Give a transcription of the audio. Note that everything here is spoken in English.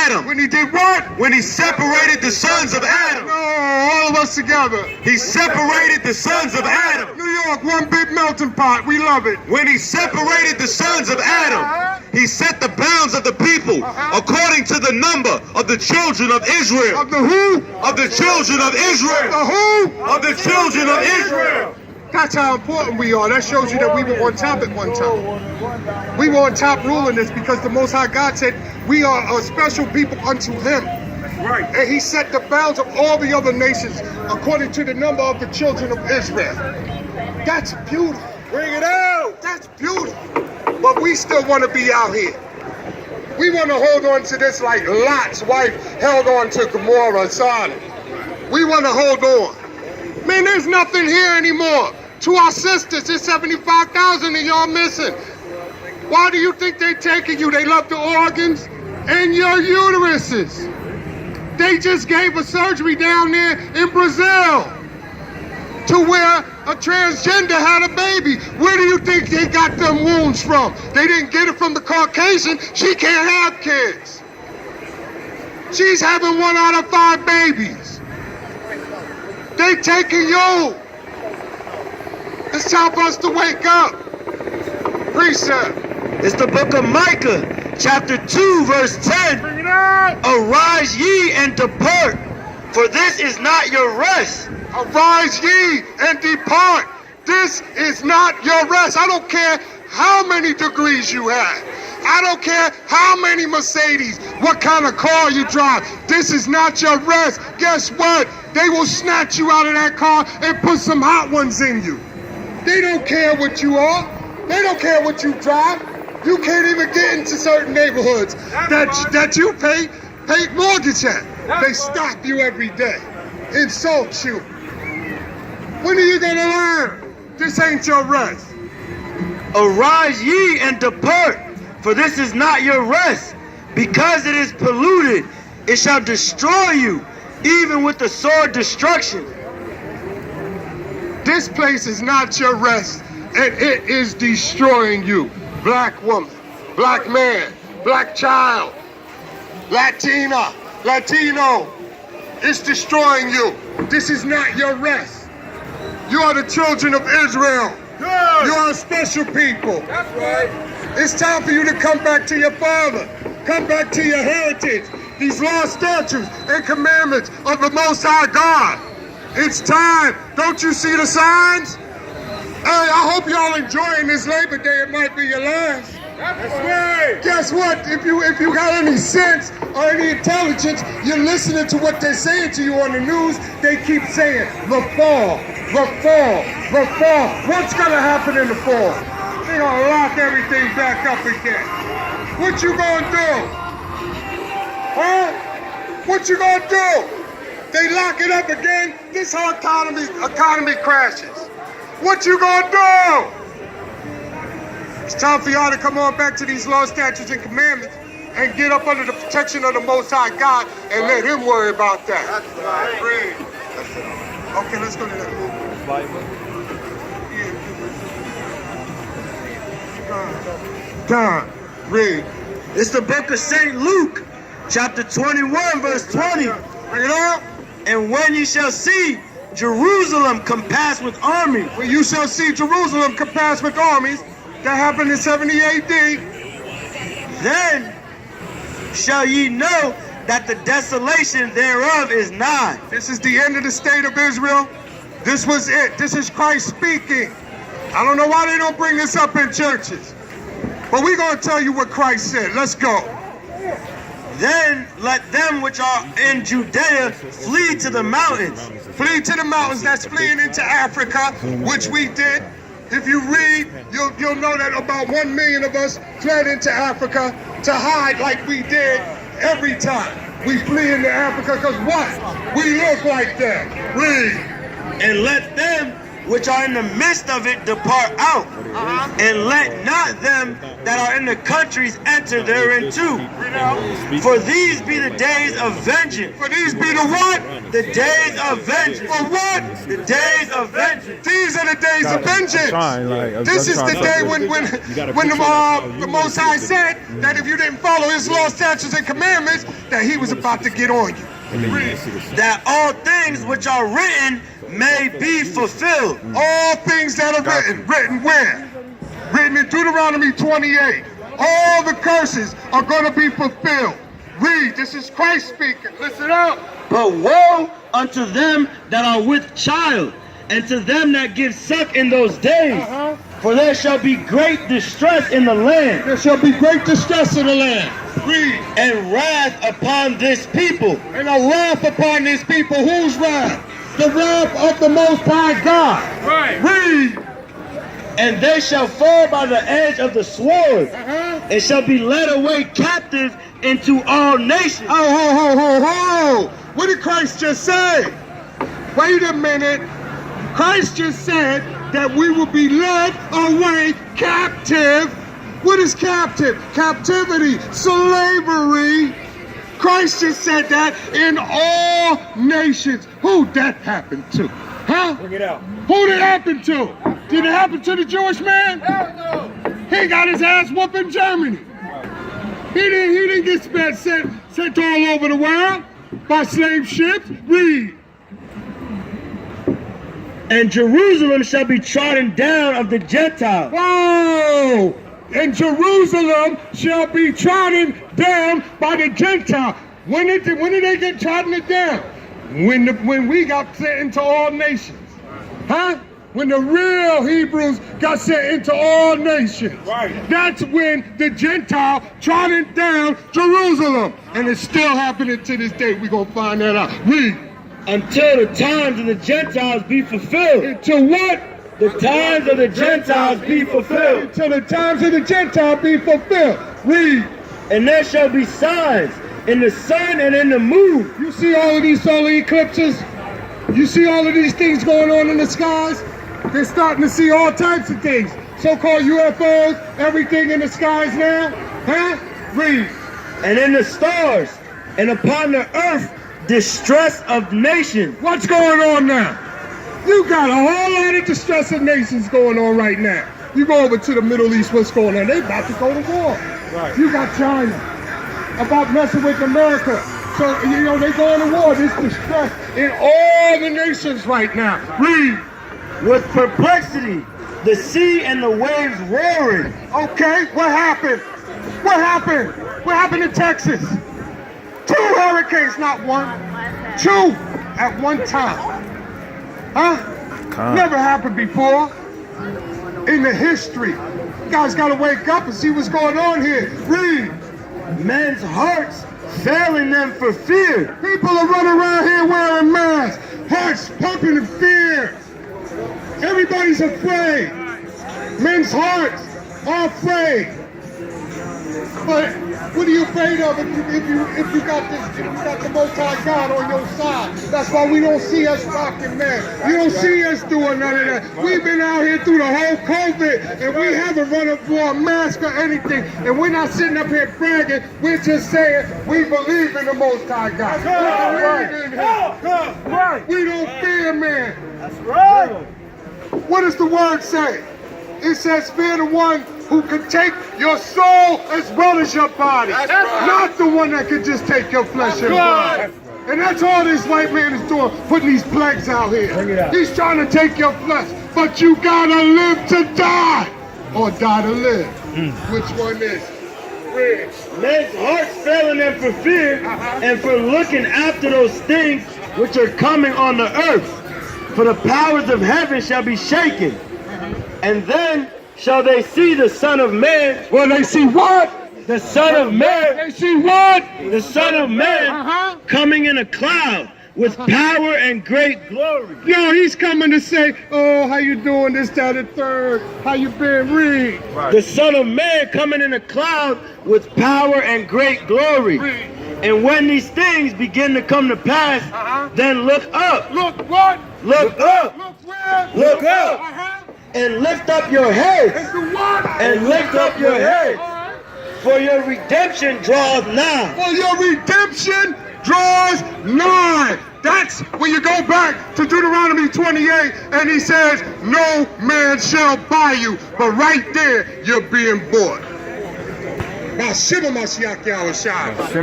Adam. When he did what? When he separated the sons of Adam. No, all of us together. He separated the sons of Adam. New York, one big melting pot. We love it. When he separated the sons of Adam, he set the bounds of the people according to the number of the children of Israel. Of the who? Of the children of Israel. The who? Of the children of Israel. That's how important we are. That shows you that we were on top at one time. We were on top ruling this because the Most High God said we are a special people unto him. Right. And he set the bounds of all the other nations according to the number of the children of Israel. That's beautiful. Bring it out. That's beautiful. But we still want to be out here. We want to hold on to this like Lot's wife held on to Gomorrah and Sodom. We want to hold on. Man, there's nothing here anymore. To our sisters, there's 75,000 of y'all missing. Why do you think they're taking you? They love the organs and your uteruses. They just gave a surgery down there in Brazil to where a transgender had a baby. Where do you think they got them wounds from? They didn't get it from the Caucasian. She can't have kids. She's having 1 out of 5 babies. They taking you. It's time for us to wake up. Precept. It's the book of Micah, chapter 2, verse 10. Bring it out. Arise ye and depart, for this is not your rest. Arise ye and depart. This is not your rest. I don't care how many degrees you have. I don't care how many Mercedes, what kind of car you drive. This is not your rest. Guess what? They will snatch you out of that car and put some hot ones in you. They don't care what you are. They don't care what you drive. You can't even get into certain neighborhoods that you pay mortgage at. They stop you every day, insult you. When are you gonna learn? This ain't your rest. Arise ye and depart, for this is not your rest. Because it is polluted, it shall destroy you, even with the sword destruction. This place is not your rest, and it is destroying you. Black woman, black man, black child, Latina, Latino, it's destroying you. This is not your rest. You are the children of Israel. You are a special people. That's right. It's time for you to come back to your father. Come back to your heritage. These laws, statutes, and commandments of the Most High God. It's time. Don't you see the signs? Hey, I hope y'all enjoying this Labor Day. It might be your last. That's right. Guess what? If you got any sense or any intelligence, you're listening to what they're saying to you on the news. They keep saying, the fall, the fall, the fall. What's going to happen in the fall? They're going to lock everything back up again. What you going to do? Huh? What you going to do? They lock it up again, this whole economy crashes. What you gonna do? It's time for y'all to come on back to these laws, statutes, and commandments and get up under the protection of the Most High God and let him worry about that. That's right. Okay, let's go to that movie. Don, read. It's the book of St. Luke, chapter 21, verse 20. Bring it up. And when ye shall see Jerusalem compassed with armies, When you shall see Jerusalem compassed with armies, that happened in 70 AD, then shall ye know that the desolation thereof is nigh. this is the end of the state of Israel. This was it. This is Christ speaking. I don't know why they don't bring this up in churches. But we're going to tell you what Christ said. Let's go. Then let them which are in Judea flee to the mountains. Flee to the mountains. That's fleeing into Africa, which we did. If you read, you'll know that about 1 million of us fled into Africa to hide like we did every time. We flee into Africa because what? We look like that. Read. And let them which are in the midst of it depart out, and let not them that are in the countries enter therein too. For these be the days of vengeance. For these be the what? The days of vengeance. For what? The days of vengeance. These are the days of vengeance. This is the day when the Most High said that if you didn't follow His laws, statutes, and commandments, that He was about to get on you. That all things which are written may be fulfilled. All things that are written. Written where? Written in Deuteronomy 28. All the curses are going to be fulfilled. Read. This is Christ speaking. Listen up. But woe unto them that are with child, and to them that give suck in those days. For there shall be great distress in the land. There shall be great distress in the land. Read. And wrath upon this people. And a wrath upon this people. Whose wrath? The wrath of the Most High God. Right. Read. And they shall fall by the edge of the sword, and shall be led away captive into all nations. Oh. What did Christ just say? Wait a minute. Christ just said that we will be led away captive. What is captive? Captivity, slavery. Christ just said that in all nations. Who that happened to? Huh? Bring it out. Who did it happen to? Did it happen to the Jewish man? No. He got his ass whooped in Germany. He didn't get sent all over the world by slave ships. Read. And Jerusalem shall be trodden down of the Gentiles. Whoa! And Jerusalem shall be trodden down by the Gentiles. When did they get trodden down? When we got sent into all nations. Huh? When the real Hebrews got sent into all nations. Right. That's when the Gentile trodden down Jerusalem. And it's still happening to this day. We're going to find that out. Read. Until the times of the Gentiles be fulfilled. Until what? The times of the Gentiles be fulfilled. Until the times of the Gentile be fulfilled. Read. And there shall be signs in the sun and in the moon. You see all of these solar eclipses? You see all of these things going on in the skies? They're starting to see all types of things. So-called UFOs, everything in the skies now. Huh? Read. And in the stars, and upon the earth, distress of nations. What's going on now? You got a whole lot of distress of nations going on right now. You go over to the Middle East, what's going on? They about to go to war. Right. You got China about messing with America. So, they going to war. There's distress in all the nations right now. Read. With perplexity, the sea and the waves roaring. Okay, what happened? What happened? What happened in Texas? 2 hurricanes, not one. 2 at one time. Huh? Never happened before in the history. You guys got to wake up and see what's going on here. Read. Men's hearts failing them for fear. People are running around here wearing masks. Hearts pumping in fear. Everybody's afraid. Men's hearts are afraid. But what are you afraid of if you got the Most High God on your side? That's why we don't see us rocking, man. You don't see us doing none of that. We've been out here through the whole COVID, and we haven't run up for a mask or anything. And we're not sitting up here bragging. We're just saying we believe in the Most High God. We believe in Him. We don't fear man. That's right. What does the word say? It says, fear the one who can take your soul as well as your body. That's right. Not the one that can just take your flesh and blood. And that's all this white man is doing, putting these plagues out here. Bring it out. He's trying to take your flesh, but you gotta live to die, or die to live. Which one is? Read. Men's hearts failing them for fear, and for looking after those things which are coming on the earth. For the powers of heaven shall be shaken. And then shall they see the Son of Man. Well, they see what? The Son of Man. They see what? The Son of Man coming in a cloud with power and great glory. Yo, he's coming to say, oh, how you doing, this, that, and third. How you been, read. The Son of Man coming in a cloud with power and great glory. And when these things begin to come to pass, then look up. Look what? Look up. Look where? Look up. And lift up your heads. And do what? And lift up your heads. For your redemption draws nigh. For your redemption draws nigh. That's when you go back to Deuteronomy 28 and he says, no man shall buy you. But right there, you're being bought. By Shema Mashiach Yahushua.